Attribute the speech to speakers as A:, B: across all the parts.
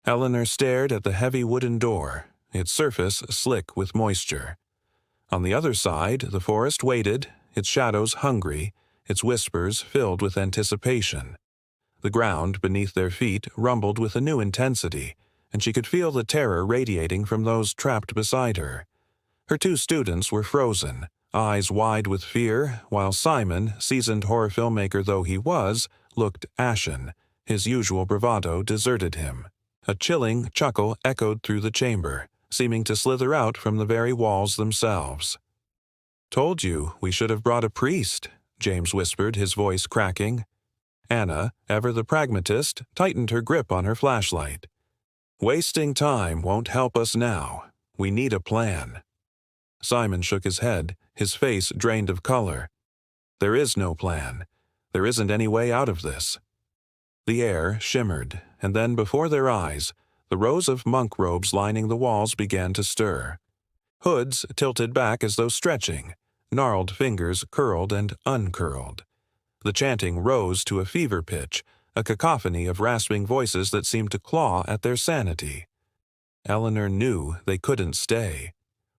A: Eleanor stared at the heavy wooden door, its surface slick with moisture. On the other side, the forest waited, its shadows hungry, its whispers filled with anticipation. The ground beneath their feet rumbled with a new intensity, and she could feel the terror radiating from those trapped beside her. Her two students were frozen, eyes wide with fear, while Simon, seasoned horror filmmaker though he was, looked ashen. His usual bravado deserted him. A chilling chuckle echoed through the chamber, seeming to slither out from the very walls themselves. "Told you we should have brought a priest," James whispered, his voice cracking. Anna, ever the pragmatist, tightened her grip on her flashlight. "Wasting time won't help us now. We need a plan." Simon shook his head, his face drained of color. "There is no plan. There isn't any way out of this." The air shimmered, and then before their eyes, the rows of monk robes lining the walls began to stir. Hoods tilted back as though stretching, gnarled fingers curled and uncurled. The chanting rose to a fever pitch, a cacophony of rasping voices that seemed to claw at their sanity. Eleanor knew they couldn't stay.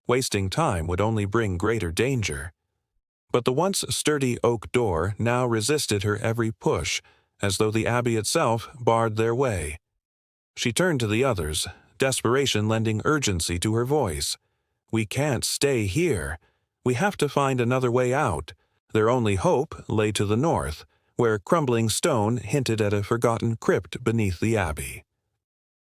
A: Wasting time would only bring greater danger. But the once sturdy oak door now resisted her every push, as though the abbey itself barred their way. She turned to the others, desperation lending urgency to her voice. "We can't stay here. We have to find another way out." Their only hope lay to the north, where crumbling stone hinted at a forgotten crypt beneath the abbey.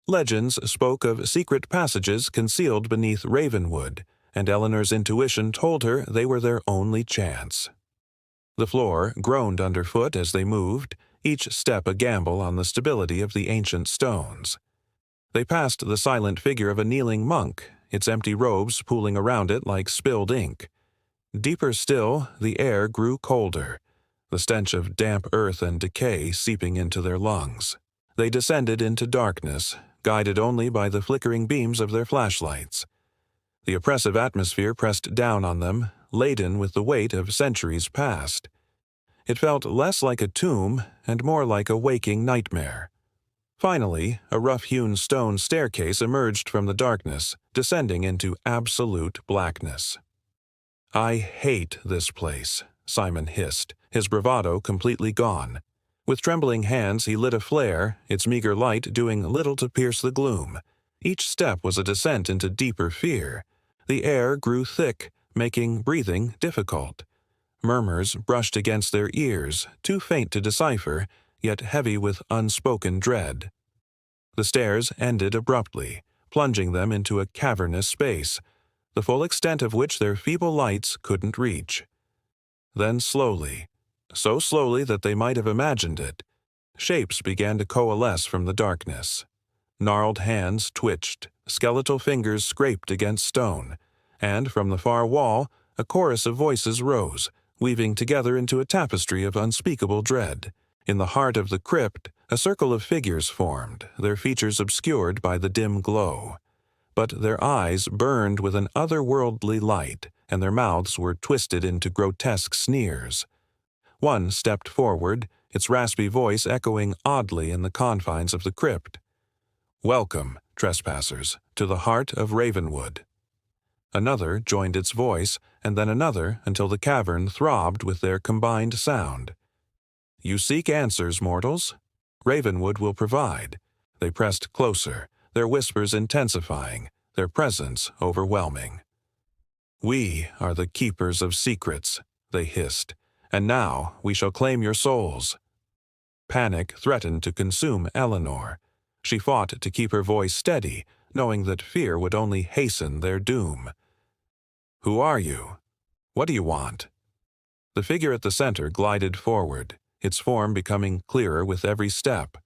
A: Legends spoke of secret passages concealed beneath Ravenwood, and Eleanor's intuition told her they were their only chance. The floor groaned underfoot as they moved, each step a gamble on the stability of the ancient stones. They passed the silent figure of a kneeling monk, its empty robes pooling around it like spilled ink. Deeper still, the air grew colder, the stench of damp earth and decay seeping into their lungs. They descended into darkness, guided only by the flickering beams of their flashlights. The oppressive atmosphere pressed down on them, laden with the weight of centuries past. It felt less like a tomb and more like a waking nightmare. Finally, a rough-hewn stone staircase emerged from the darkness, descending into absolute blackness. "I hate this place," Simon hissed, his bravado completely gone. With trembling hands he lit a flare, its meager light doing little to pierce the gloom. Each step was a descent into deeper fear. The air grew thick, making breathing difficult. Murmurs brushed against their ears, too faint to decipher, yet heavy with unspoken dread. The stairs ended abruptly, plunging them into a cavernous space, the full extent of which their feeble lights couldn't reach. Then slowly, so slowly that they might have imagined it, shapes began to coalesce from the darkness. Gnarled hands twitched, skeletal fingers scraped against stone, and from the far wall a chorus of voices rose, weaving together into a tapestry of unspeakable dread. In the heart of the crypt, a circle of figures formed, their features obscured by the dim glow. But their eyes burned with an otherworldly light, and their mouths were twisted into grotesque sneers. One stepped forward, its raspy voice echoing oddly in the confines of the crypt. "Welcome, trespassers, to the heart of Ravenwood." Another joined its voice, and then another until the cavern throbbed with their combined sound. "You seek answers, mortals? Ravenwood will provide." They pressed closer, their whispers intensifying, their presence overwhelming. "We are the keepers of secrets," they hissed, "and now we shall claim your souls." Panic threatened to consume Eleanor. She fought to keep her voice steady, knowing that fear would only hasten their doom. "Who are you? What do you want?" The figure at the center glided forward, its form becoming clearer with every step.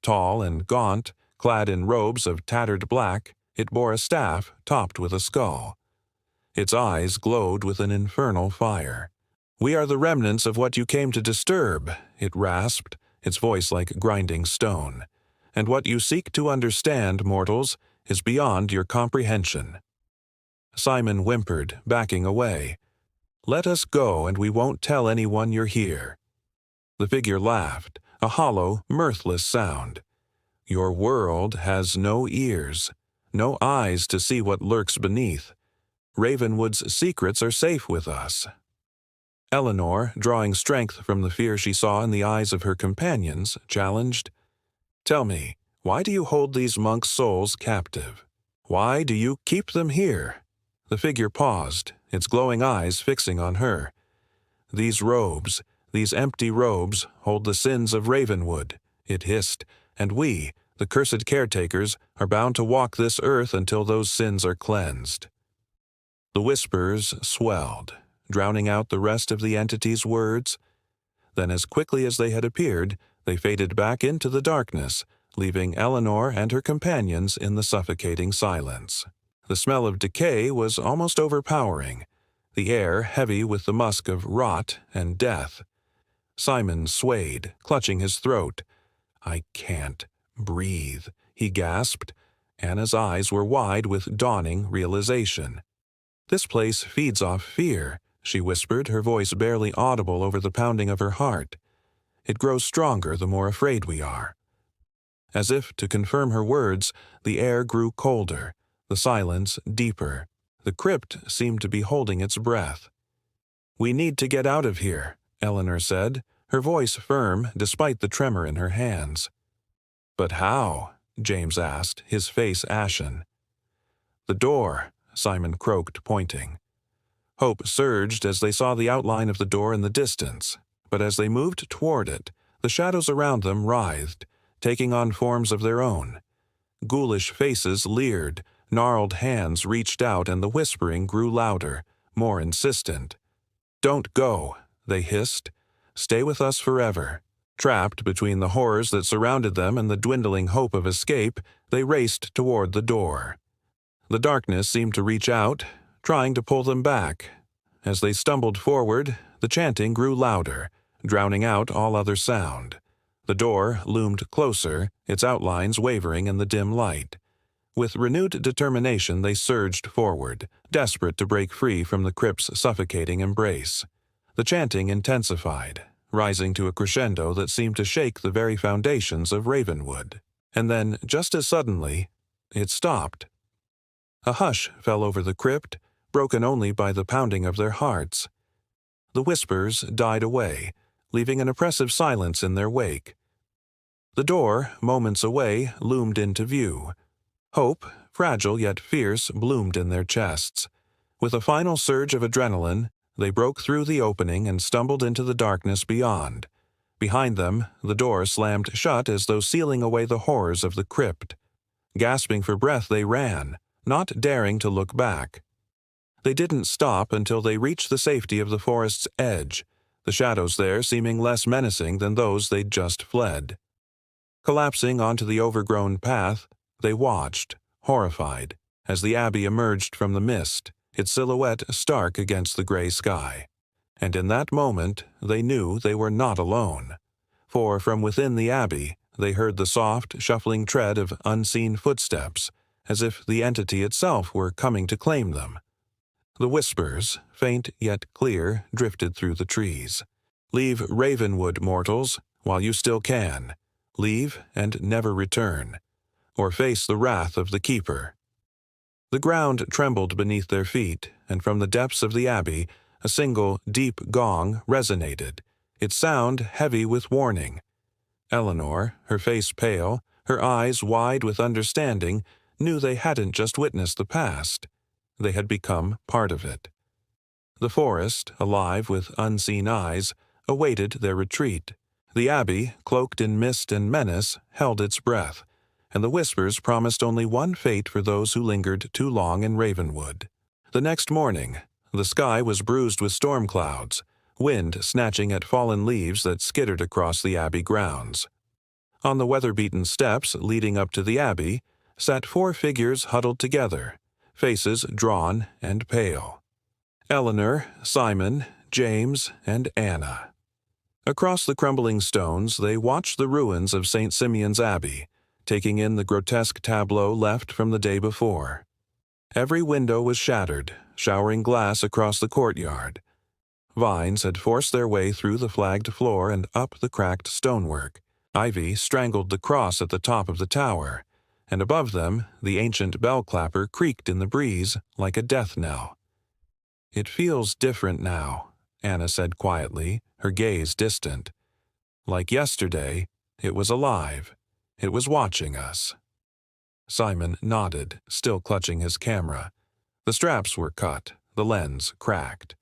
A: Tall and gaunt, clad in robes of tattered black, it bore a staff topped with a skull. Its eyes glowed with an infernal fire. "We are the remnants of what you came to disturb," it rasped, its voice like grinding stone. "And what you seek to understand, mortals, is beyond your comprehension." Simon whimpered, backing away. "Let us go and we won't tell anyone you're here." The figure laughed, a hollow, mirthless sound. Your world has no ears, no eyes to see what lurks beneath. Ravenwood's secrets are safe with us." Eleanor, drawing strength from the fear she saw in the eyes of her companions, challenged, "Tell me, why do you hold these monks' souls captive? Why do you keep them here?" The figure paused, its glowing eyes fixing on her. "These robes, these empty robes, hold the sins of Ravenwood," it hissed, "and we, the cursed caretakers, are bound to walk this earth until those sins are cleansed." The whispers swelled, drowning out the rest of the entity's words. Then, as quickly as they had appeared, they faded back into the darkness, leaving Eleanor and her companions in the suffocating silence. The smell of decay was almost overpowering, the air heavy with the musk of rot and death. Simon swayed, clutching his throat. "I can't breathe," he gasped. Anna's eyes were wide with dawning realization. "This place feeds off fear," she whispered, her voice barely audible over the pounding of her heart. "It grows stronger the more afraid we are." As if to confirm her words, the air grew colder, the silence deeper. The crypt seemed to be holding its breath. "We need to get out of here," Eleanor said, her voice firm despite the tremor in her hands. "But how?" James asked, his face ashen. "The door," Simon croaked, pointing. Hope surged as they saw the outline of the door in the distance, but as they moved toward it, the shadows around them writhed, taking on forms of their own. Ghoulish faces leered, gnarled hands reached out, and the whispering grew louder, more insistent. "Don't go," they hissed. "Stay with us forever." Trapped between the horrors that surrounded them and the dwindling hope of escape, they raced toward the door. The darkness seemed to reach out, trying to pull them back. As they stumbled forward, the chanting grew louder, drowning out all other sound. The door loomed closer, its outlines wavering in the dim light. With renewed determination they surged forward, desperate to break free from the crypt's suffocating embrace. The chanting intensified, rising to a crescendo that seemed to shake the very foundations of Ravenwood. And then, just as suddenly, it stopped. A hush fell over the crypt, broken only by the pounding of their hearts. The whispers died away, leaving an oppressive silence in their wake. The door, moments away, loomed into view. Hope, fragile yet fierce, bloomed in their chests. With a final surge of adrenaline, they broke through the opening and stumbled into the darkness beyond. Behind them, the door slammed shut as though sealing away the horrors of the crypt. Gasping for breath, they ran, not daring to look back. They didn't stop until they reached the safety of the forest's edge, the shadows there seeming less menacing than those they'd just fled. Collapsing onto the overgrown path, they watched, horrified, as the abbey emerged from the mist, its silhouette stark against the gray sky. And in that moment, they knew they were not alone. For from within the abbey, they heard the soft, shuffling tread of unseen footsteps, as if the entity itself were coming to claim them. The whispers, faint yet clear, drifted through the trees. "Leave Ravenwood, mortals, while you still can. Leave and never return, or face the wrath of the Keeper." The ground trembled beneath their feet, and from the depths of the abbey, a single, deep gong resonated, its sound heavy with warning. Eleanor, her face pale, her eyes wide with understanding, knew they hadn't just witnessed the past. They had become part of it. The forest, alive with unseen eyes, awaited their retreat. The abbey, cloaked in mist and menace, held its breath, and the whispers promised only one fate for those who lingered too long in Ravenwood. The next morning, the sky was bruised with storm clouds, wind snatching at fallen leaves that skittered across the abbey grounds. On the weather-beaten steps leading up to the abbey sat 4 figures huddled together, faces drawn and pale. Eleanor, Simon, James, and Anna. Across the crumbling stones they watched the ruins of St. Simeon's Abbey, taking in the grotesque tableau left from the day before. Every window was shattered, showering glass across the courtyard. Vines had forced their way through the flagged floor and up the cracked stonework, Ivy strangled the cross at the top of the tower, and above them the ancient bell clapper creaked in the breeze like a death knell. "It feels different now," Anna said quietly, her gaze distant. "Like yesterday, it was alive. It was watching us." Simon nodded, still clutching his camera. The straps were cut, the lens cracked.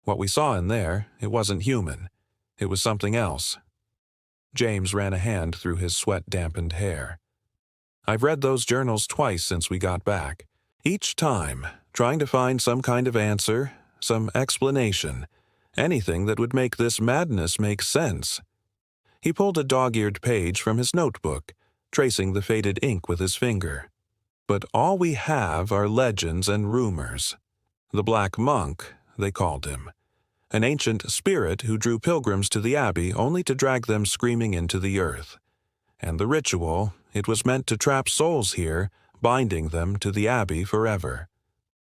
A: "What we saw in there, it wasn't human. It was something else." James ran a hand through his sweat-dampened hair. "I've read those journals twice since we got back. Each time, trying to find some kind of answer, some explanation, anything that would make this madness make sense." He pulled a dog-eared page from his notebook, tracing the faded ink with his finger. "But all we have are legends and rumors. The Black Monk, they called him. An ancient spirit who drew pilgrims to the Abbey only to drag them screaming into the earth. And the ritual, it was meant to trap souls here, binding them to the Abbey forever."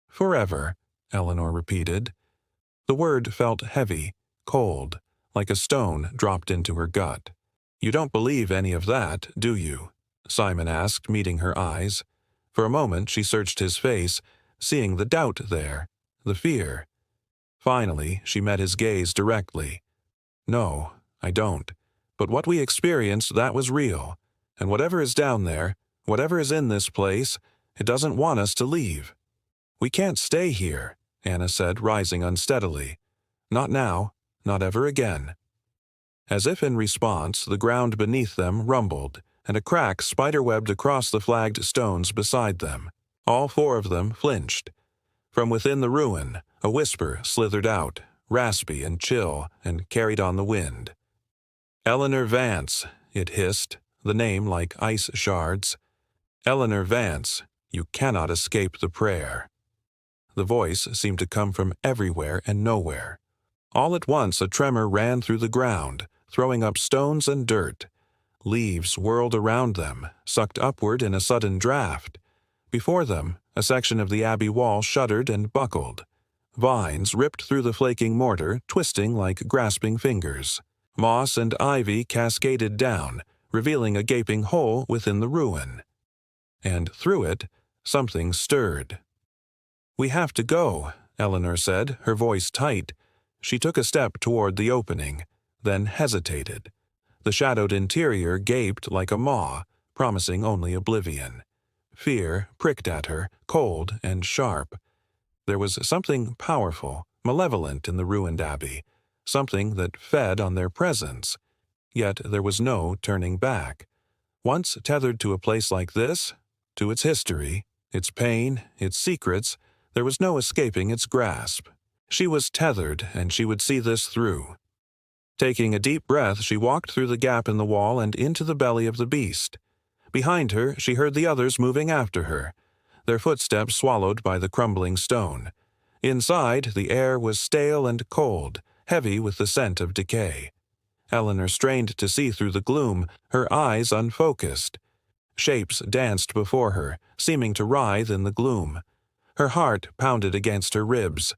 A: "Forever," Eleanor repeated. The word felt heavy, cold, like a stone dropped into her gut. "You don't believe any of that, do you?" Simon asked, meeting her eyes. For a moment she searched his face, seeing the doubt there, the fear. Finally, she met his gaze directly. "No, I don't. But what we experienced, that was real. And whatever is down there, whatever is in this place, it doesn't want us to leave." "We can't stay here," Anna said, rising unsteadily. "Not now, not ever again." As if in response, the ground beneath them rumbled, and a crack spiderwebbed across the flagged stones beside them. All four of them flinched. From within the ruin, a whisper slithered out, raspy and chill, and carried on the wind. "Eleanor Vance," it hissed, the name like ice shards. "Eleanor Vance, you cannot escape the prayer." The voice seemed to come from everywhere and nowhere. All at once a tremor ran through the ground, throwing up stones and dirt. Leaves whirled around them, sucked upward in a sudden draft. Before them, a section of the Abbey wall shuddered and buckled. Vines ripped through the flaking mortar, twisting like grasping fingers. Moss and ivy cascaded down, revealing a gaping hole within the ruin. And through it, something stirred. "We have to go," Eleanor said, her voice tight. She took a step toward the opening, then hesitated. The shadowed interior gaped like a maw, promising only oblivion. Fear pricked at her, cold and sharp. There was something powerful, malevolent in the ruined abbey, something that fed on their presence. Yet there was no turning back. Once tethered to a place like this, to its history, its pain, its secrets, there was no escaping its grasp. She was tethered, and she would see this through. Taking a deep breath, she walked through the gap in the wall and into the belly of the beast. Behind her, she heard the others moving after her, their footsteps swallowed by the crumbling stone. Inside, the air was stale and cold, heavy with the scent of decay. Eleanor strained to see through the gloom, her eyes unfocused. Shapes danced before her, seeming to writhe in the gloom. Her heart pounded against her ribs.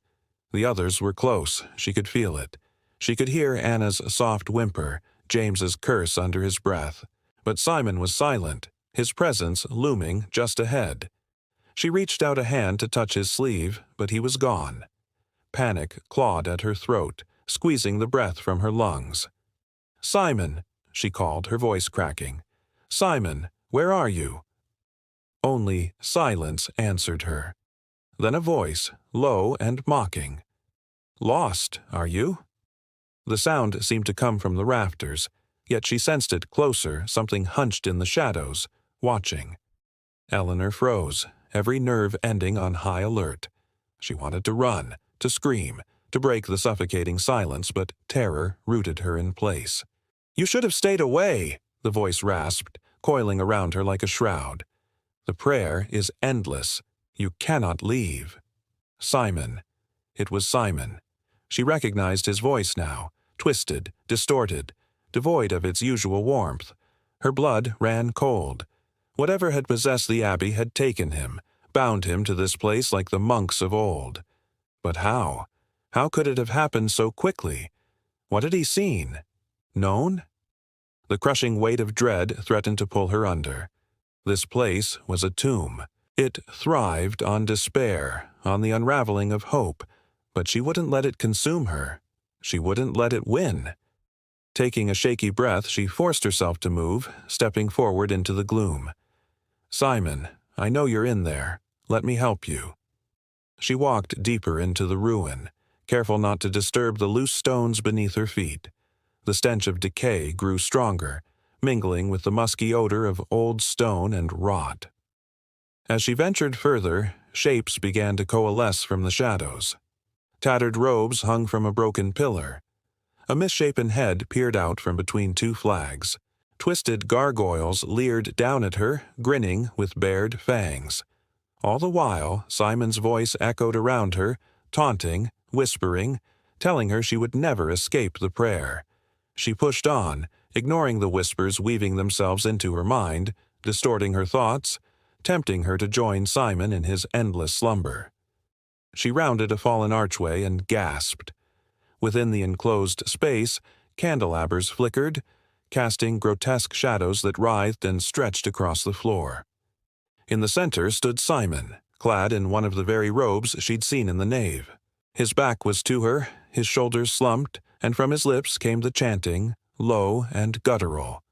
A: The others were close, she could feel it. She could hear Anna's soft whimper, James's curse under his breath. But Simon was silent, his presence looming just ahead. She reached out a hand to touch his sleeve, but he was gone. Panic clawed at her throat, squeezing the breath from her lungs. "Simon," she called, her voice cracking. "Simon, where are you?" Only silence answered her. Then a voice, low and mocking. "Lost, are you?" The sound seemed to come from the rafters, yet she sensed it closer, something hunched in the shadows, watching. Eleanor froze, every nerve ending on high alert. She wanted to run, to scream, to break the suffocating silence, but terror rooted her in place. "You should have stayed away," the voice rasped, coiling around her like a shroud. "The prayer is endless. You cannot leave." Simon. It was Simon. She recognized his voice now, twisted, distorted, devoid of its usual warmth. Her blood ran cold. Whatever had possessed the Abbey had taken him, bound him to this place like the monks of old. But how? How could it have happened so quickly? What had he seen? Known? The crushing weight of dread threatened to pull her under. This place was a tomb. It thrived on despair, on the unraveling of hope, but she wouldn't let it consume her. She wouldn't let it win. Taking a shaky breath, she forced herself to move, stepping forward into the gloom. "Simon, I know you're in there. Let me help you." She walked deeper into the ruin, careful not to disturb the loose stones beneath her feet. The stench of decay grew stronger, mingling with the musky odor of old stone and rot. As she ventured further, shapes began to coalesce from the shadows. Tattered robes hung from a broken pillar. A misshapen head peered out from between two flags. Twisted gargoyles leered down at her, grinning with bared fangs. All the while, Simon's voice echoed around her, taunting, whispering, telling her she would never escape the prayer. She pushed on, ignoring the whispers weaving themselves into her mind, distorting her thoughts, tempting her to join Simon in his endless slumber. She rounded a fallen archway and gasped. Within the enclosed space, candelabers flickered, casting grotesque shadows that writhed and stretched across the floor. In the center stood Simon, clad in one of the very robes she'd seen in the nave. His back was to her, his shoulders slumped, and from his lips came the chanting, low and guttural.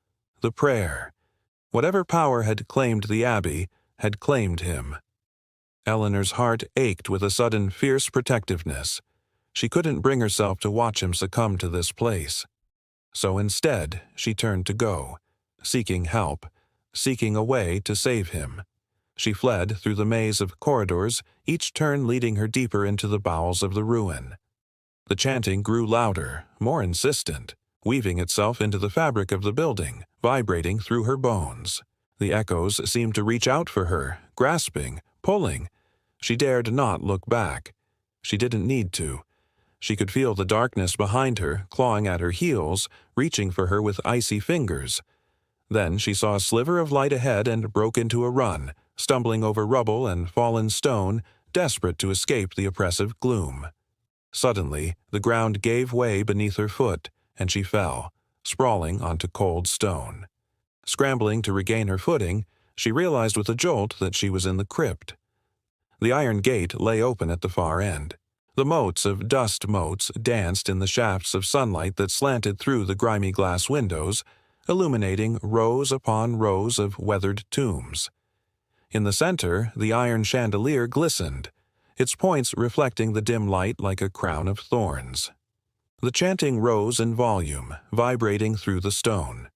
A: The prayer. Whatever power had claimed the Abbey had claimed him. Eleanor's heart ached with a sudden fierce protectiveness. She couldn't bring herself to watch him succumb to this place. So instead, she turned to go, seeking help, seeking a way to save him. She fled through the maze of corridors, each turn leading her deeper into the bowels of the ruin. The chanting grew louder, more insistent, weaving itself into the fabric of the building, vibrating through her bones. The echoes seemed to reach out for her, grasping, pulling. She dared not look back. She didn't need to. She could feel the darkness behind her, clawing at her heels, reaching for her with icy fingers. Then she saw a sliver of light ahead and broke into a run, stumbling over rubble and fallen stone, desperate to escape the oppressive gloom. Suddenly, the ground gave way beneath her foot, and she fell, sprawling onto cold stone. Scrambling to regain her footing, she realized with a jolt that she was in the crypt. The iron gate lay open at the far end. The motes of dust motes danced in the shafts of sunlight that slanted through the grimy glass windows, illuminating rows upon rows of weathered tombs. In the center, the iron chandelier glistened, its points reflecting the dim light like a crown of thorns. The chanting rose in volume, vibrating through the stone.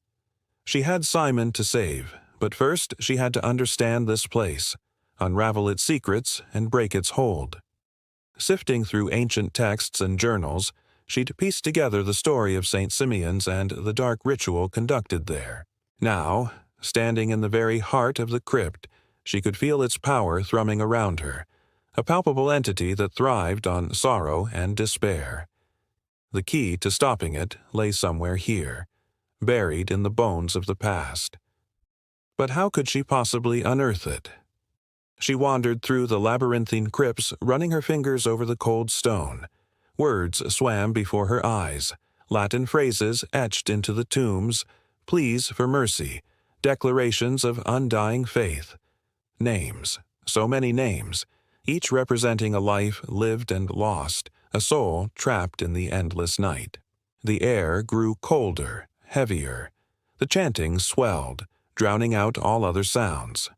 A: She had Simon to save, but first she had to understand this place, unravel its secrets, and break its hold. Sifting through ancient texts and journals, she'd pieced together the story of St. Simeon's and the dark ritual conducted there. Now, standing in the very heart of the crypt, she could feel its power thrumming around her, a palpable entity that thrived on sorrow and despair. The key to stopping it lay somewhere here, buried in the bones of the past. But how could she possibly unearth it? She wandered through the labyrinthine crypts, running her fingers over the cold stone. Words swam before her eyes, Latin phrases etched into the tombs, pleas for mercy, declarations of undying faith. Names, so many names, each representing a life lived and lost, a soul trapped in the endless night. The air grew colder, heavier. The chanting swelled, drowning out all other sounds.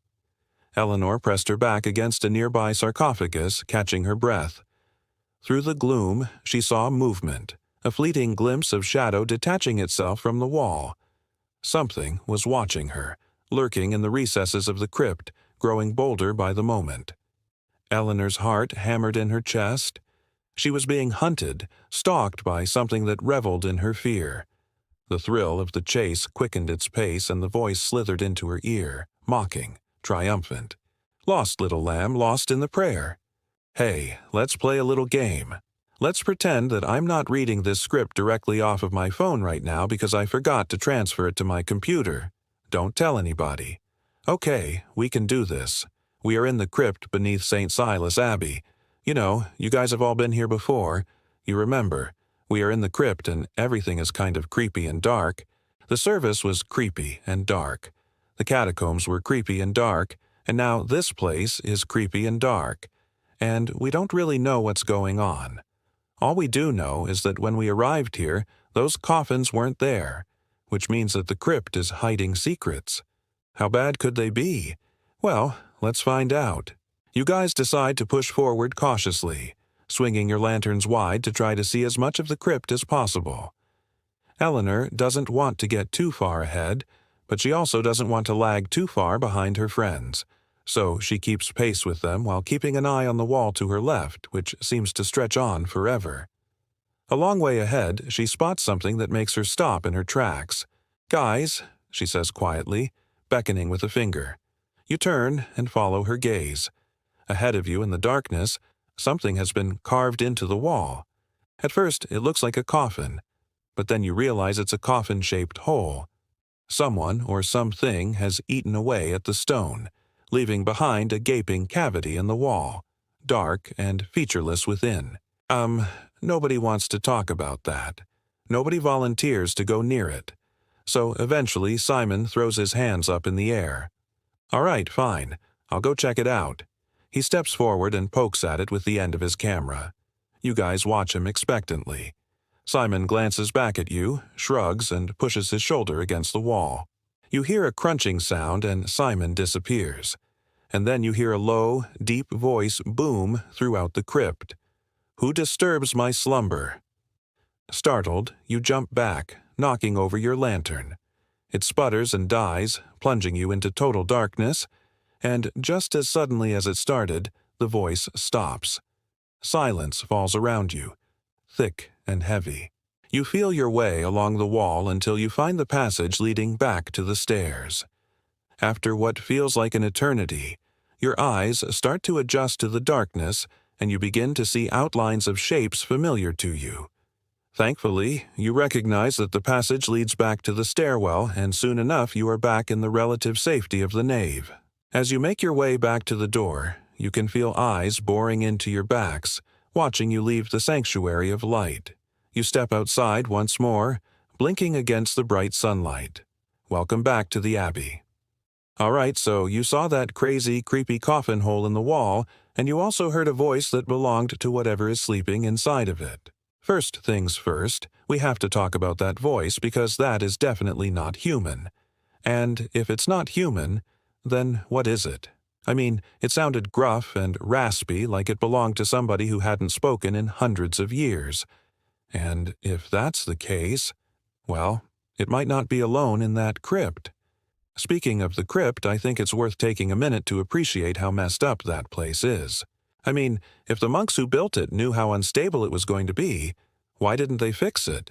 A: Eleanor pressed her back against a nearby sarcophagus, catching her breath. Through the gloom, she saw movement, a fleeting glimpse of shadow detaching itself from the wall. Something was watching her, lurking in the recesses of the crypt, growing bolder by the moment. Eleanor's heart hammered in her chest. She was being hunted, stalked by something that reveled in her fear. The thrill of the chase quickened its pace, and the voice slithered into her ear, mocking, triumphant. "Lost, little lamb, lost in the prayer. Hey, let's play a little game. Let's pretend that I'm not reading this script directly off of my phone right now because I forgot to transfer it to my computer. Don't tell anybody. Okay, we can do this. We are in the crypt beneath St. Silas Abbey. You know, you guys have all been here before. You remember, we are in the crypt and everything is kind of creepy and dark. The service was creepy and dark. The catacombs were creepy and dark, and now this place is creepy and dark. And we don't really know what's going on. All we do know is that when we arrived here, those coffins weren't there, which means that the crypt is hiding secrets. How bad could they be? Well, let's find out. You guys decide to push forward cautiously, swinging your lanterns wide to try to see as much of the crypt as possible. Eleanor doesn't want to get too far ahead, but she also doesn't want to lag too far behind her friends, so she keeps pace with them while keeping an eye on the wall to her left, which seems to stretch on forever. A long way ahead, she spots something that makes her stop in her tracks. "Guys," she says quietly, beckoning with a finger. You turn and follow her gaze. Ahead of you in the darkness, something has been carved into the wall. At first, it looks like a coffin, but then you realize it's a coffin-shaped hole. Someone or something has eaten away at the stone, leaving behind a gaping cavity in the wall, dark and featureless within. Nobody wants to talk about that. Nobody volunteers to go near it. So eventually Simon throws his hands up in the air. "All right, fine. I'll go check it out." He steps forward and pokes at it with the end of his camera. You guys watch him expectantly. Simon glances back at you, shrugs, and pushes his shoulder against the wall. You hear a crunching sound and Simon disappears. And then you hear a low, deep voice boom throughout the crypt. "Who disturbs my slumber?" Startled, you jump back, knocking over your lantern. It sputters and dies, plunging you into total darkness, and just as suddenly as it started, the voice stops. Silence falls around you, thick and heavy. You feel your way along the wall until you find the passage leading back to the stairs. After what feels like an eternity, your eyes start to adjust to the darkness, and you begin to see outlines of shapes familiar to you. Thankfully, you recognize that the passage leads back to the stairwell, and soon enough you are back in the relative safety of the nave. As you make your way back to the door, you can feel eyes boring into your backs, watching you leave the sanctuary of light. You step outside once more, blinking against the bright sunlight. Welcome back to the Abbey. All right, so you saw that crazy, creepy coffin hole in the wall, and you also heard a voice that belonged to whatever is sleeping inside of it. First things first, we have to talk about that voice because that is definitely not human. And if it's not human, then what is it? I mean, it sounded gruff and raspy like it belonged to somebody who hadn't spoken in hundreds of years. And if that's the case, well, it might not be alone in that crypt. Speaking of the crypt, I think it's worth taking a minute to appreciate how messed up that place is. I mean, if the monks who built it knew how unstable it was going to be, why didn't they fix it?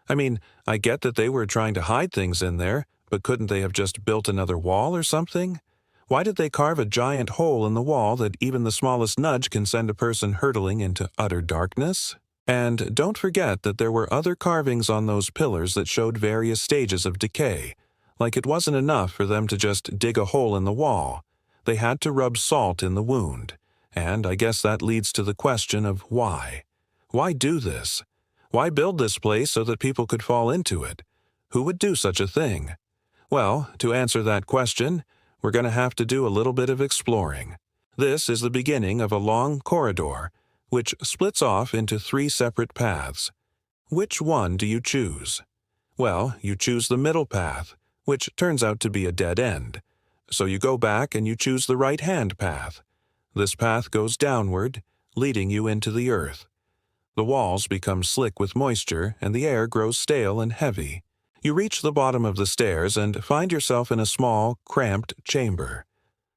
A: I mean, I get that they were trying to hide things in there, but couldn't they have just built another wall or something? Why did they carve a giant hole in the wall that even the smallest nudge can send a person hurtling into utter darkness? And don't forget that there were other carvings on those pillars that showed various stages of decay. Like it wasn't enough for them to just dig a hole in the wall. They had to rub salt in the wound. And I guess that leads to the question of why. Why do this? Why build this place so that people could fall into it? Who would do such a thing? Well, to answer that question, we're going to have to do a little bit of exploring. This is the beginning of a long corridor, which splits off into 3 separate paths. Which one do you choose? Well, you choose the middle path, which turns out to be a dead end. So you go back and you choose the right-hand path. This path goes downward, leading you into the earth. The walls become slick with moisture, and the air grows stale and heavy. You reach the bottom of the stairs and find yourself in a small, cramped chamber.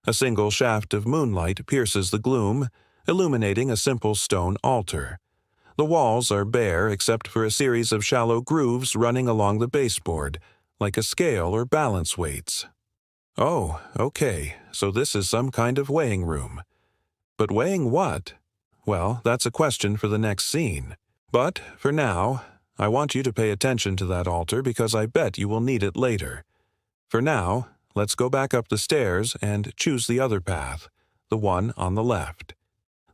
A: A single shaft of moonlight pierces the gloom, illuminating a simple stone altar. The walls are bare except for a series of shallow grooves running along the baseboard, like a scale or balance weights. Oh, okay, so this is some kind of weighing room. But weighing what? Well, that's a question for the next scene. But, for now, I want you to pay attention to that altar because I bet you will need it later. For now, let's go back up the stairs and choose the other path, the one on the left.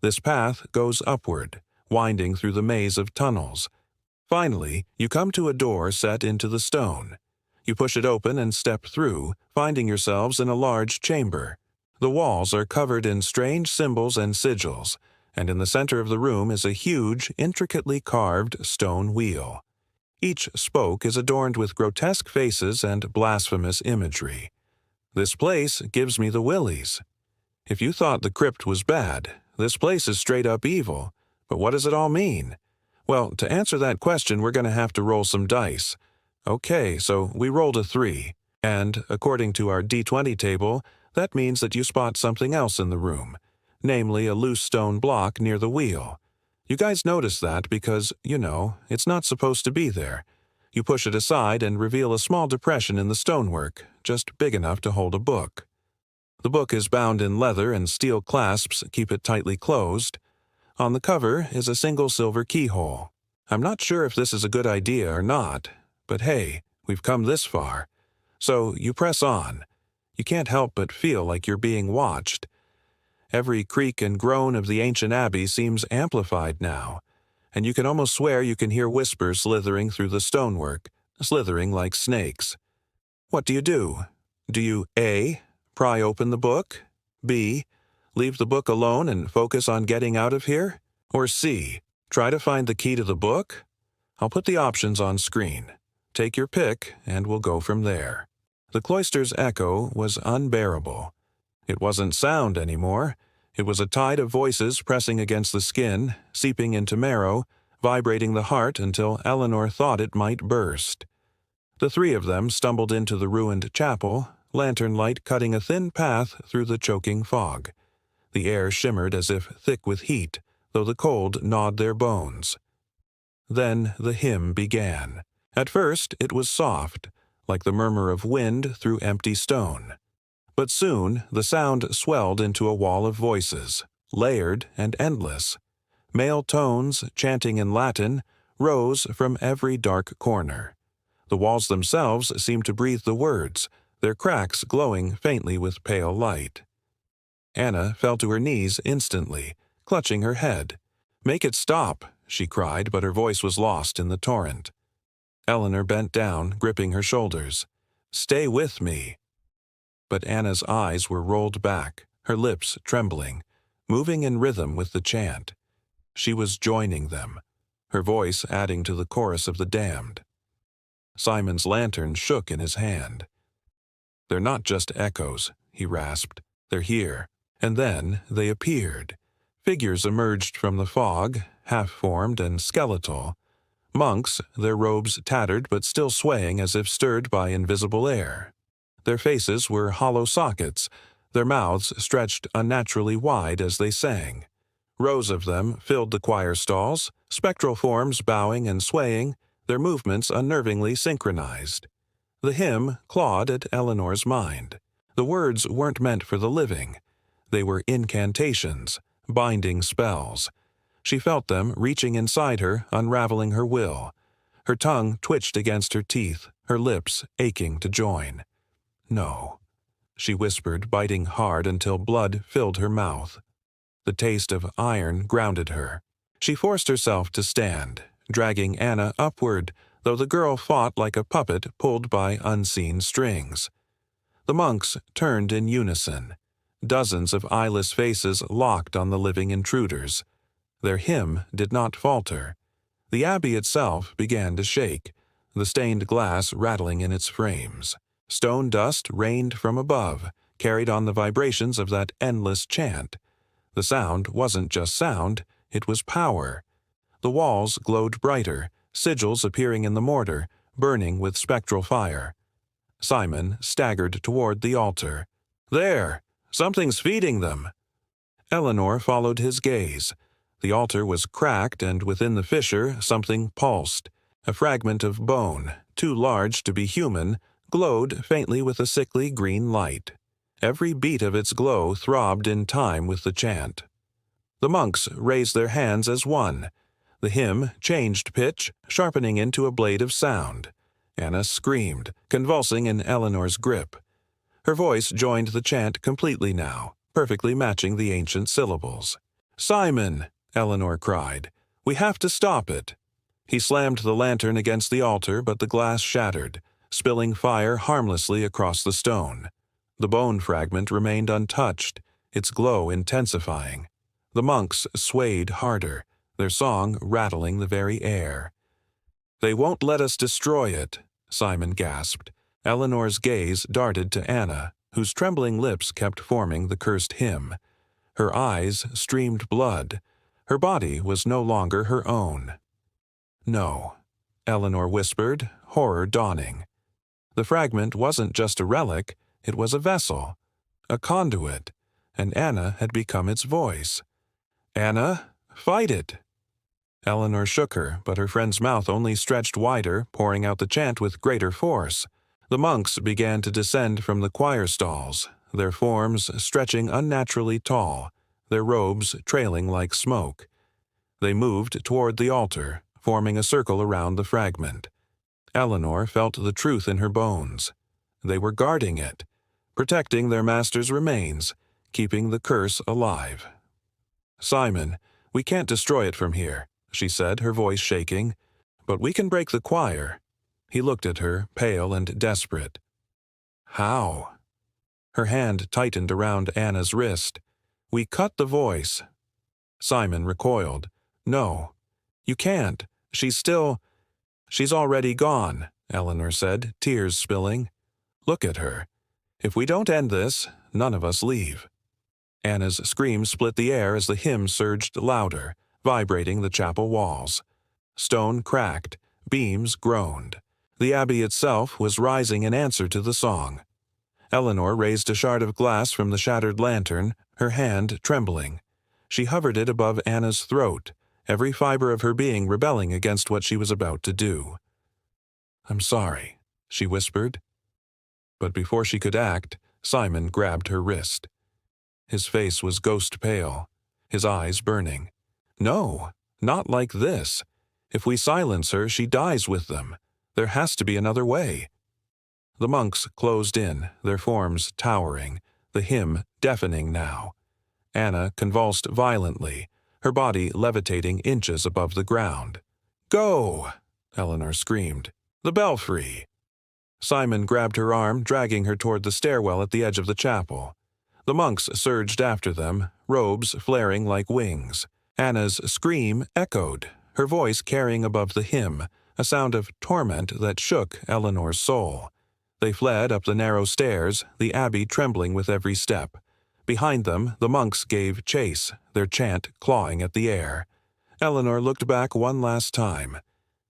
A: This path goes upward, winding through the maze of tunnels. Finally, you come to a door set into the stone. You push it open and step through, finding yourselves in a large chamber. The walls are covered in strange symbols and sigils, and in the center of the room is a huge, intricately carved stone wheel. Each spoke is adorned with grotesque faces and blasphemous imagery. This place gives me the willies. If you thought the crypt was bad, this place is straight up evil. But what does it all mean? Well, to answer that question, we're going to have to roll some dice. Okay, so we rolled a 3, and according to our D20 table, that means that you spot something else in the room, namely a loose stone block near the wheel. You guys notice that because, it's not supposed to be there. You push it aside and reveal a small depression in the stonework, just big enough to hold a book. The book is bound in leather and steel clasps keep it tightly closed. On the cover is a single silver keyhole. I'm not sure if this is a good idea or not, but hey, we've come this far. So you press on. You can't help but feel like you're being watched. Every creak and groan of the ancient abbey seems amplified now, and you can almost swear you can hear whispers slithering through the stonework, slithering like snakes. What do? Do you A, pry open the book, B, leave the book alone and focus on getting out of here, or C, try to find the key to the book? I'll put the options on screen. Take your pick, and we'll go from there. The Cloisters' echo was unbearable. It wasn't sound anymore. It was a tide of voices pressing against the skin, seeping into marrow, vibrating the heart until Eleanor thought it might burst. The 3 of them stumbled into the ruined chapel, lantern light cutting a thin path through the choking fog. The air shimmered as if thick with heat, though the cold gnawed their bones. Then the hymn began. At first it was soft, like the murmur of wind through empty stone. But soon the sound swelled into a wall of voices, layered and endless. Male tones, chanting in Latin, rose from every dark corner. The walls themselves seemed to breathe the words, their cracks glowing faintly with pale light. Anna fell to her knees instantly, clutching her head. "Make it stop," she cried, but her voice was lost in the torrent. Eleanor bent down, gripping her shoulders. "Stay with me." But Anna's eyes were rolled back, her lips trembling, moving in rhythm with the chant. She was joining them, her voice adding to the chorus of the damned. Simon's lantern shook in his hand. "They're not just echoes," he rasped. "They're here." And then they appeared. Figures emerged from the fog, half-formed and skeletal. Monks, their robes tattered but still swaying as if stirred by invisible air. Their faces were hollow sockets, their mouths stretched unnaturally wide as they sang. Rows of them filled the choir stalls, spectral forms bowing and swaying, their movements unnervingly synchronized. The hymn clawed at Eleanor's mind. The words weren't meant for the living. They were incantations, binding spells. She felt them reaching inside her, unraveling her will. Her tongue twitched against her teeth, her lips aching to join. "No," she whispered, biting hard until blood filled her mouth. The taste of iron grounded her. She forced herself to stand, dragging Anna upward, though the girl fought like a puppet pulled by unseen strings. The monks turned in unison. Dozens of eyeless faces locked on the living intruders. Their hymn did not falter. The abbey itself began to shake, the stained glass rattling in its frames. Stone dust rained from above, carried on the vibrations of that endless chant. The sound wasn't just sound, it was power. The walls glowed brighter, sigils appearing in the mortar, burning with spectral fire. Simon staggered toward the altar. "There! Something's feeding them!" Eleanor followed his gaze. The altar was cracked, and within the fissure something pulsed. A fragment of bone, too large to be human, glowed faintly with a sickly green light. Every beat of its glow throbbed in time with the chant. The monks raised their hands as one. The hymn changed pitch, sharpening into a blade of sound. Anna screamed, convulsing in Eleanor's grip. Her voice joined the chant completely now, perfectly matching the ancient syllables. "Simon!" Eleanor cried. "We have to stop it." He slammed the lantern against the altar, but the glass shattered. spilling fire harmlessly across the stone. The bone fragment remained untouched, its glow intensifying. The monks swayed harder, their song rattling the very air. "They won't let us destroy it," Simon gasped. Eleanor's gaze darted to Anna, whose trembling lips kept forming the cursed hymn. Her eyes streamed blood. Her body was no longer her own. "No," Eleanor whispered, horror dawning. The fragment wasn't just a relic, it was a vessel, a conduit, and Anna had become its voice. "Anna, fight it!" Eleanor shook her, but her friend's mouth only stretched wider, pouring out the chant with greater force. The monks began to descend from the choir stalls, their forms stretching unnaturally tall, their robes trailing like smoke. They moved toward the altar, forming a circle around the fragment. Eleanor felt the truth in her bones. They were guarding it, protecting their master's remains, keeping the curse alive. "Simon, we can't destroy it from here," she said, her voice shaking. "But we can break the choir." He looked at her, pale and desperate. "How?" Her hand tightened around Anna's wrist. "We cut the voice." Simon recoiled. "No, you can't. She's already gone," Eleanor said, tears spilling. "Look at her. If we don't end this, none of us leave." Anna's scream split the air as the hymn surged louder, vibrating the chapel walls. Stone cracked, beams groaned. The abbey itself was rising in answer to the song. Eleanor raised a shard of glass from the shattered lantern, her hand trembling. She hovered it above Anna's throat, every fiber of her being rebelling against what she was about to do. "I'm sorry," she whispered. But before she could act, Simon grabbed her wrist. His face was ghost pale, his eyes burning. "No, not like this. If we silence her, she dies with them. There has to be another way." The monks closed in, their forms towering, the hymn deafening now. Anna convulsed violently, her body levitating inches above the ground. "Go!" Eleanor screamed. "The belfry!" Simon grabbed her arm, dragging her toward the stairwell at the edge of the chapel. The monks surged after them, robes flaring like wings. Anna's scream echoed, her voice carrying above the hymn, a sound of torment that shook Eleanor's soul. They fled up the narrow stairs, the abbey trembling with every step. Behind them, the monks gave chase, their chant clawing at the air. Eleanor looked back one last time.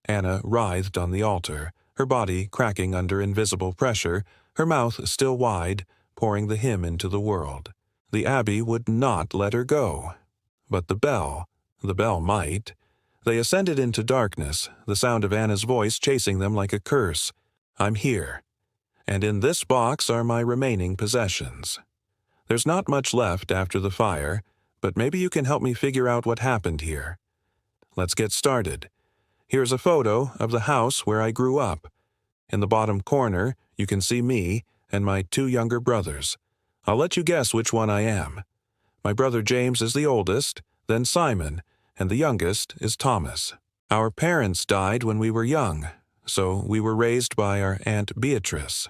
A: Anna writhed on the altar, her body cracking under invisible pressure, her mouth still wide, pouring the hymn into the world. The abbey would not let her go. But the bell might. They ascended into darkness, the sound of Anna's voice chasing them like a curse. "I'm here. And in this box are my remaining possessions. There's not much left after the fire, but maybe you can help me figure out what happened here. Let's get started. Here's a photo of the house where I grew up. In the bottom corner, you can see me and my 2 younger brothers. I'll let you guess which one I am. My brother James is the oldest, then Simon, and the youngest is Thomas. Our parents died when we were young, so we were raised by our Aunt Beatrice.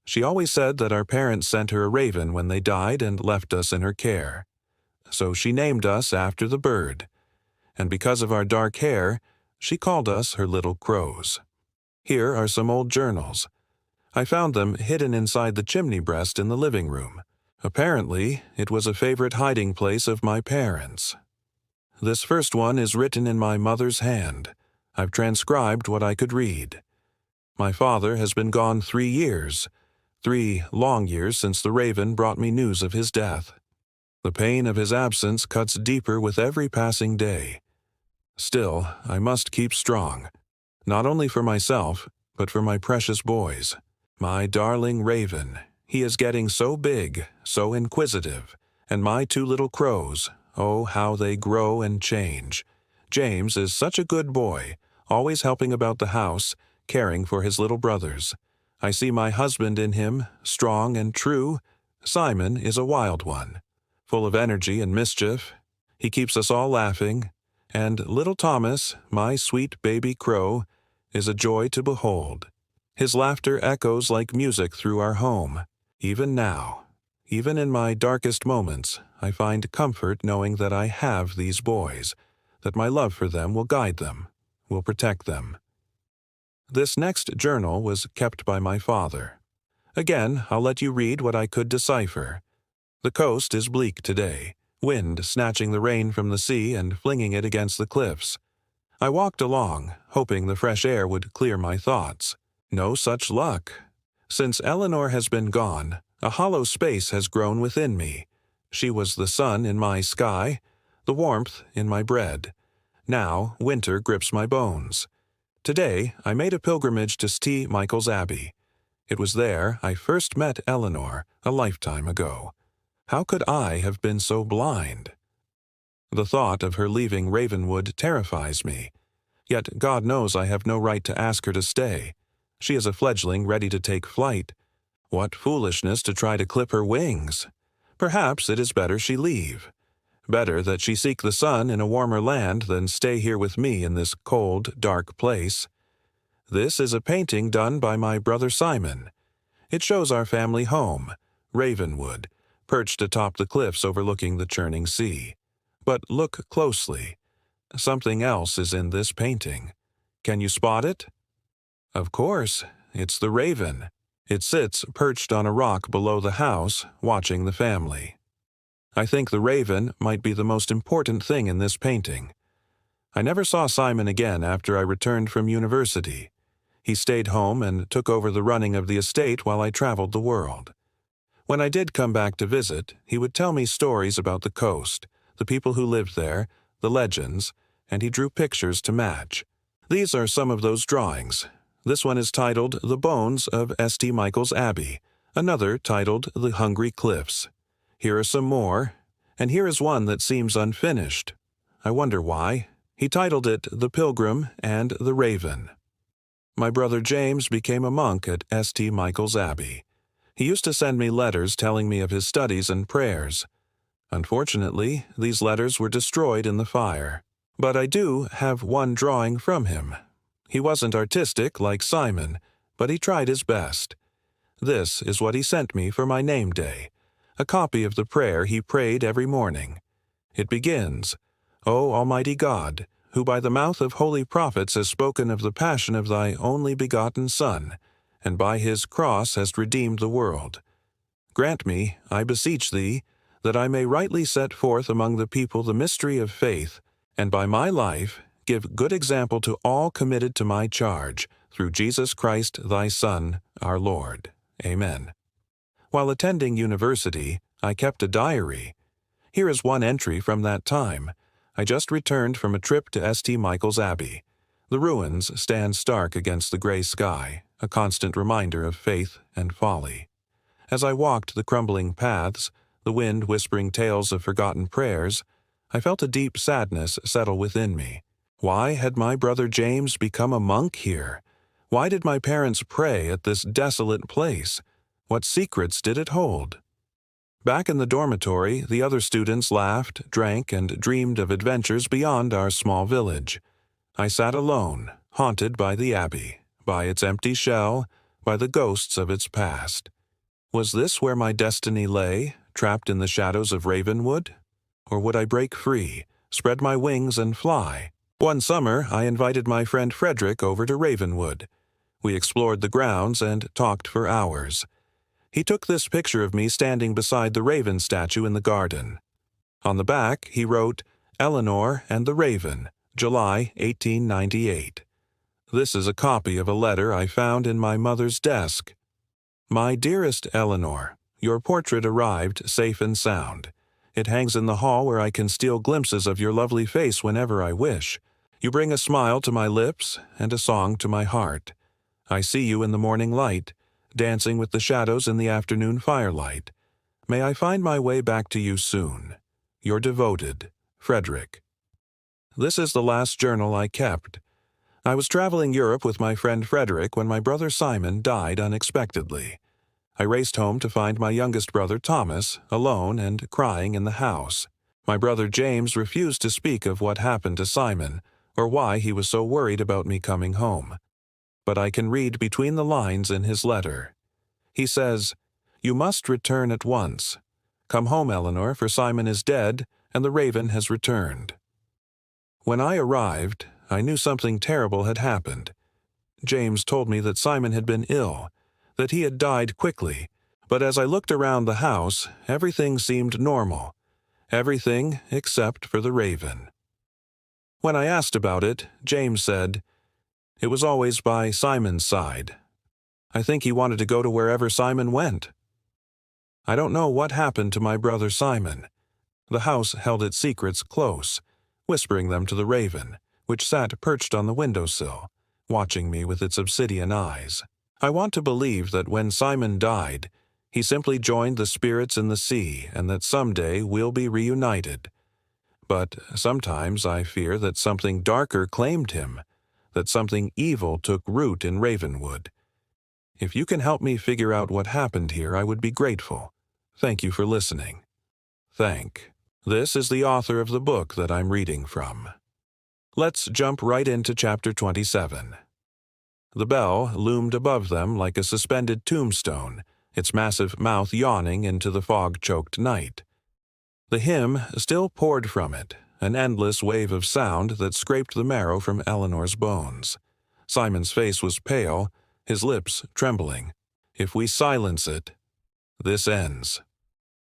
A: She always said that our parents sent her a raven when they died and left us in her care. So she named us after the bird. And because of our dark hair, she called us her little crows. Here are some old journals. I found them hidden inside the chimney breast in the living room. Apparently, it was a favorite hiding place of my parents. This first one is written in my mother's hand. I've transcribed what I could read. My father has been gone 3 years. 3 long years since the raven brought me news of his death. The pain of his absence cuts deeper with every passing day. Still, I must keep strong, not only for myself, but for my precious boys. My darling Raven, he is getting so big, so inquisitive, and my 2 little crows, oh, how they grow and change. James is such a good boy, always helping about the house, caring for his little brothers. I see my husband in him, strong and true. Simon is a wild one, full of energy and mischief. He keeps us all laughing. And little Thomas, my sweet baby crow, is a joy to behold. His laughter echoes like music through our home. Even now, even in my darkest moments, I find comfort knowing that I have these boys, that my love for them will guide them, will protect them. This next journal was kept by my father. Again, I'll let you read what I could decipher. The coast is bleak today, wind snatching the rain from the sea and flinging it against the cliffs. I walked along, hoping the fresh air would clear my thoughts. No such luck. Since Eleanor has been gone, a hollow space has grown within me. She was the sun in my sky, the warmth in my bread. Now winter grips my bones. Today I made a pilgrimage to St. Michael's Abbey. It was there I first met Eleanor a lifetime ago. How could I have been so blind? The thought of her leaving Ravenwood terrifies me. Yet God knows I have no right to ask her to stay. She is a fledgling ready to take flight. What foolishness to try to clip her wings! Perhaps it is better she leave. Better that she seek the sun in a warmer land than stay here with me in this cold, dark place. This is a painting done by my brother Simon. It shows our family home, Ravenwood, perched atop the cliffs overlooking the churning sea. But look closely. Something else is in this painting. Can you spot it? Of course, it's the raven. It sits perched on a rock below the house, watching the family. I think the raven might be the most important thing in this painting. I never saw Simon again after I returned from university. He stayed home and took over the running of the estate while I traveled the world. When I did come back to visit, he would tell me stories about the coast, the people who lived there, the legends, and he drew pictures to match. These are some of those drawings. This one is titled The Bones of St. Michael's Abbey, another titled The Hungry Cliffs. Here are some more, and here is one that seems unfinished. I wonder why. He titled it The Pilgrim and the Raven. My brother James became a monk at St. Michael's Abbey. He used to send me letters telling me of his studies and prayers. Unfortunately, these letters were destroyed in the fire. But I do have one drawing from him. He wasn't artistic like Simon, but he tried his best. This is what he sent me for my name day, a copy of the prayer he prayed every morning. It begins, O Almighty God, who by the mouth of holy prophets has spoken of the passion of thy only begotten Son, and by his cross hast redeemed the world. Grant me, I beseech thee, that I may rightly set forth among the people the mystery of faith, and by my life give good example to all committed to my charge, through Jesus Christ thy Son, our Lord. Amen. While attending university, I kept a diary. Here is one entry from that time. I just returned from a trip to St. Michael's Abbey. The ruins stand stark against the gray sky, a constant reminder of faith and folly. As I walked the crumbling paths, the wind whispering tales of forgotten prayers, I felt a deep sadness settle within me. Why had my brother James become a monk here? Why did my parents pray at this desolate place? What secrets did it hold? Back in the dormitory, the other students laughed, drank, and dreamed of adventures beyond our small village. I sat alone, haunted by the abbey, by its empty shell, by the ghosts of its past. Was this where my destiny lay, trapped in the shadows of Ravenwood? Or would I break free, spread my wings and fly? One summer, I invited my friend Frederick over to Ravenwood. We explored the grounds and talked for hours. He took this picture of me standing beside the raven statue in the garden. On the back, he wrote, Eleanor and the Raven, July 1898. This is a copy of a letter I found in my mother's desk. My dearest Eleanor, your portrait arrived safe and sound. It hangs in the hall where I can steal glimpses of your lovely face whenever I wish. You bring a smile to my lips and a song to my heart. I see you in the morning light, dancing with the shadows in the afternoon firelight. May I find my way back to you soon. Your devoted, Frederick. This is the last journal I kept. I was traveling Europe with my friend Frederick when my brother Simon died unexpectedly. I raced home to find my youngest brother Thomas alone and crying in the house. My brother James refused to speak of what happened to Simon, or why he was so worried about me coming home. but I can read between the lines in his letter. He says, "You must return at once. Come home, Eleanor, for Simon is dead, and the raven has returned." When I arrived, I knew something terrible had happened. James told me that Simon had been ill, that he had died quickly, but as I looked around the house, everything seemed normal. Everything except for the raven. When I asked about it, James said, "It was always by Simon's side. I think he wanted to go to wherever Simon went." I don't know what happened to my brother Simon. The house held its secrets close, whispering them to the raven, which sat perched on the windowsill, watching me with its obsidian eyes. I want to believe that when Simon died, he simply joined the spirits in the sea and that someday we'll be reunited. But sometimes I fear that something darker claimed him, that something evil took root in Ravenwood. If you can help me figure out what happened here, I would be grateful. Thank you for listening. Thank. This is the author of the book that I'm reading from. Let's jump right into chapter 27. The bell loomed above them like a suspended tombstone, its massive mouth yawning into the fog-choked night. The hymn still poured from it, an endless wave of sound that scraped the marrow from Eleanor's bones. Simon's face was pale, his lips trembling. If we silence it, this ends.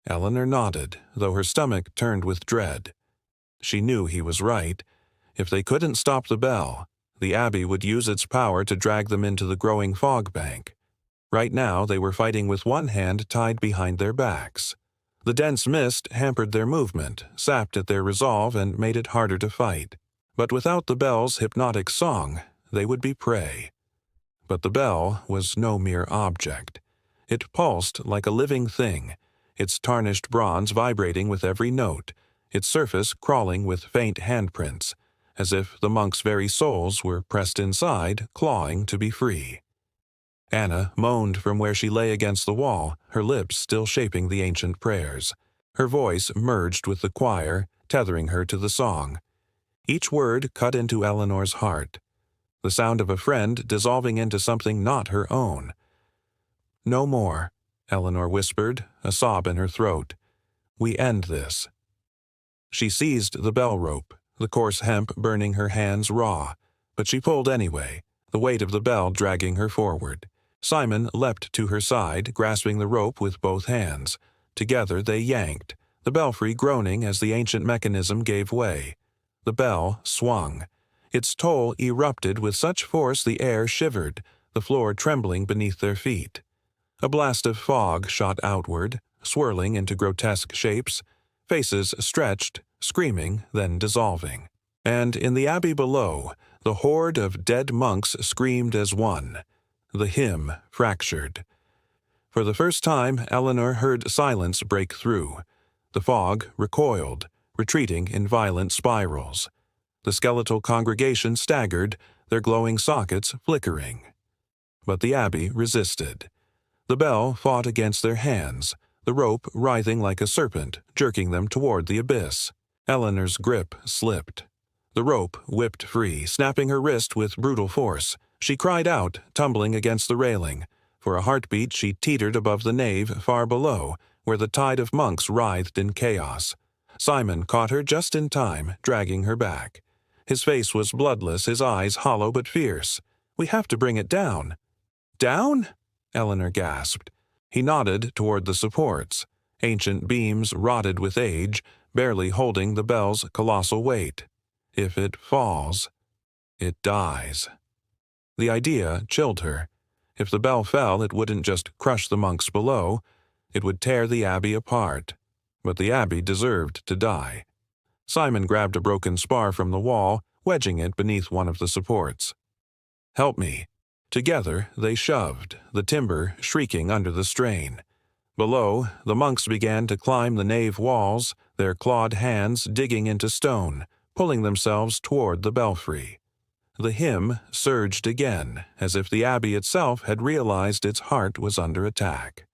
A: Eleanor nodded, though her stomach turned with dread. She knew he was right. If they couldn't stop the bell, the Abbey would use its power to drag them into the growing fog bank. Right now they were fighting with one hand tied behind their backs. The dense mist hampered their movement, sapped at their resolve, and made it harder to fight. But without the bell's hypnotic song, they would be prey. But the bell was no mere object. It pulsed like a living thing, its tarnished bronze vibrating with every note, its surface crawling with faint handprints, as if the monks' very souls were pressed inside, clawing to be free. Anna moaned from where she lay against the wall, her lips still shaping the ancient prayers. Her voice merged with the choir, tethering her to the song. Each word cut into Eleanor's heart, the sound of a friend dissolving into something not her own. "No more," Eleanor whispered, a sob in her throat. "We end this." She seized the bell rope, the coarse hemp burning her hands raw, but she pulled anyway, the weight of the bell dragging her forward. Simon leapt to her side, grasping the rope with both hands. Together they yanked, the belfry groaning as the ancient mechanism gave way. The bell swung. Its toll erupted with such force the air shivered, the floor trembling beneath their feet. A blast of fog shot outward, swirling into grotesque shapes, faces stretched, screaming, then dissolving. And in the abbey below, the horde of dead monks screamed as one. The hymn fractured. For the first time, Eleanor heard silence break through. The fog recoiled, retreating in violent spirals. The skeletal congregation staggered, their glowing sockets flickering. But the abbey resisted. The bell fought against their hands, the rope writhing like a serpent, jerking them toward the abyss. Eleanor's grip slipped. The rope whipped free, snapping her wrist with brutal force. She cried out, tumbling against the railing. For a heartbeat she teetered above the nave far below, where the tide of monks writhed in chaos. Simon caught her just in time, dragging her back. His face was bloodless, his eyes hollow but fierce. "We have to bring it down." "Down?" Eleanor gasped. He nodded toward the supports, ancient beams rotted with age, barely holding the bell's colossal weight. If it falls, it dies. The idea chilled her. If the bell fell, it wouldn't just crush the monks below, it would tear the abbey apart. But the abbey deserved to die. Simon grabbed a broken spar from the wall, wedging it beneath one of the supports. "Help me." Together they shoved, the timber shrieking under the strain. Below, the monks began to climb the nave walls, their clawed hands digging into stone, pulling themselves toward the belfry. The hymn surged again, as if the abbey itself had realized its heart was under attack.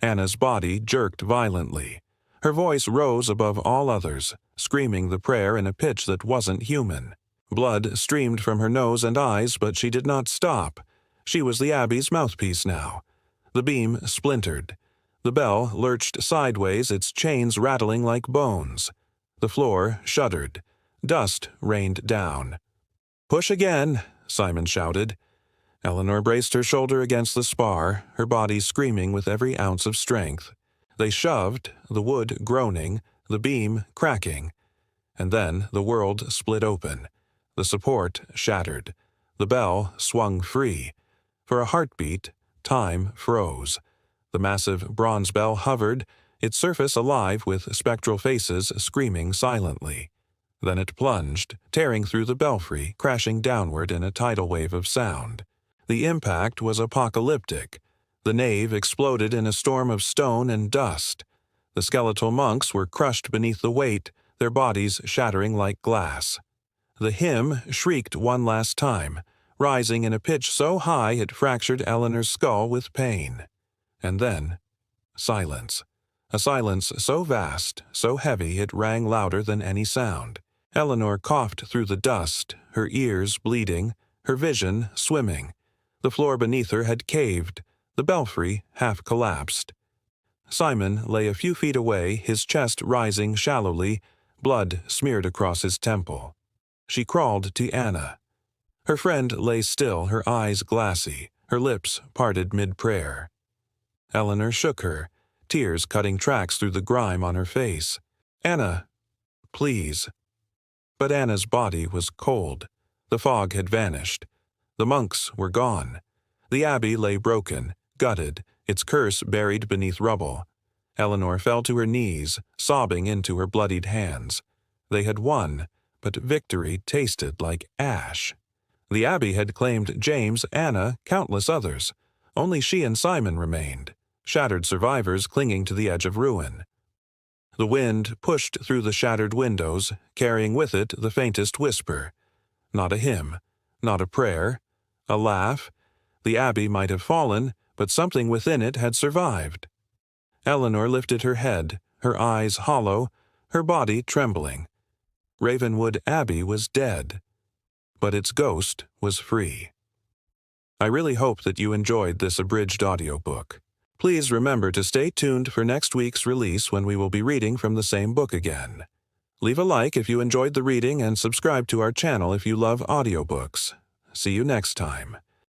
A: Anna's body jerked violently. Her voice rose above all others, screaming the prayer in a pitch that wasn't human. Blood streamed from her nose and eyes, but she did not stop. She was the Abbey's mouthpiece now. The beam splintered. The bell lurched sideways, its chains rattling like bones. The floor shuddered. Dust rained down. "Push again," Simon shouted. Eleanor braced her shoulder against the spar, her body screaming with every ounce of strength. They shoved, the wood groaning, the beam cracking. And then the world split open. The support shattered. The bell swung free. For a heartbeat, time froze. The massive bronze bell hovered, its surface alive with spectral faces screaming silently. Then it plunged, tearing through the belfry, crashing downward in a tidal wave of sound. The impact was apocalyptic. The nave exploded in a storm of stone and dust. The skeletal monks were crushed beneath the weight, their bodies shattering like glass. The hymn shrieked one last time, rising in a pitch so high it fractured Eleanor's skull with pain. And then, silence. A silence so vast, so heavy it rang louder than any sound. Eleanor coughed through the dust, her ears bleeding, her vision swimming. The floor beneath her had caved, the belfry half collapsed. Simon lay a few feet away, his chest rising shallowly, blood smeared across his temple. She crawled to Anna. Her friend lay still, her eyes glassy, her lips parted mid-prayer. Eleanor shook her, tears cutting tracks through the grime on her face. "Anna, please." But Anna's body was cold. The fog had vanished. The monks were gone. The abbey lay broken, gutted, its curse buried beneath rubble. Eleanor fell to her knees, sobbing into her bloodied hands. They had won, but victory tasted like ash. The abbey had claimed James, Anna, countless others. Only she and Simon remained, shattered survivors clinging to the edge of ruin. The wind pushed through the shattered windows, carrying with it the faintest whisper. Not a hymn, not a prayer, a laugh. The abbey might have fallen, but something within it had survived. Eleanor lifted her head, her eyes hollow, her body trembling. Ravenwood Abbey was dead, but its ghost was free. I really hope that you enjoyed this abridged audiobook. Please remember to stay tuned for next week's release when we will be reading from the same book again. Leave a like if you enjoyed the reading and subscribe to our channel if you love audiobooks. See you next time.